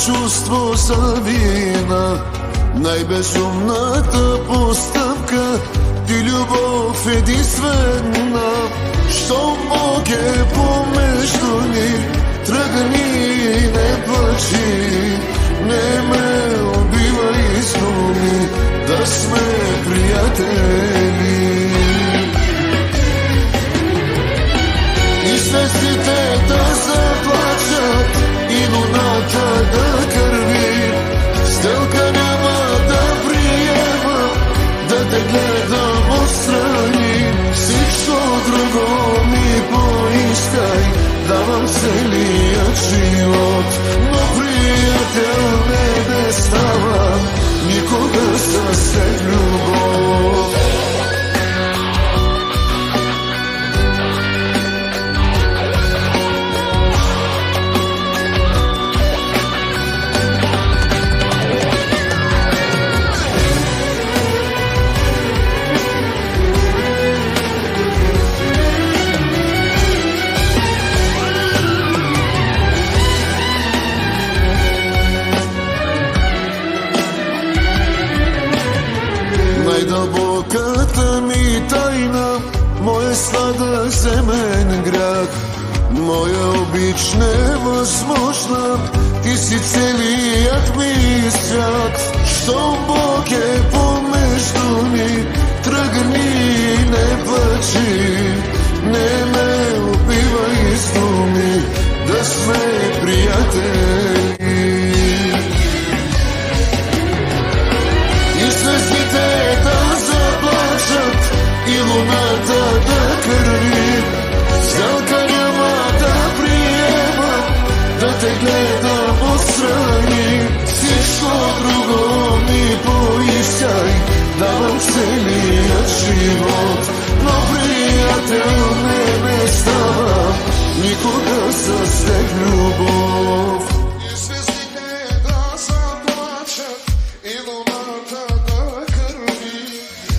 чувство за вина, най-безумната постъпка, ти любов единствена. Щом Бог е помежду ни, тръгни, не плачи, не ме убивай с думи, да сме приятели. И звездите да заплачат, и луната да кърви, сделка няма да приема, да те гледам отстрани. Всичко друго ми поискай, давам целият живот, но приятел не става никога с любов. Най-дълбоката ми тайна, моя сладъземен грях, моя обич невъзможна, ти си целият ми свят. Щом Бог е помежду ни, тръгни, не плачи, не ме убивай с думи, да сме приятели. И звездите да заплачат, и луната да кърви, сделка няма да приема, да те гледам отстрани. Всичко друго ми поискай, давам целият живот, но приятел не става никога с теб любов. И звездите да заплачат, и луната да кърви,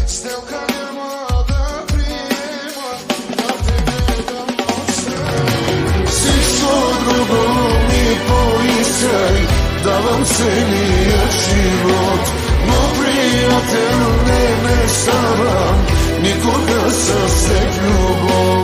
сделка няма да приема, да те гледам отстрани. Всичко друго ми поискай, давам целият живот, но приятел не ставам никога с теб любов.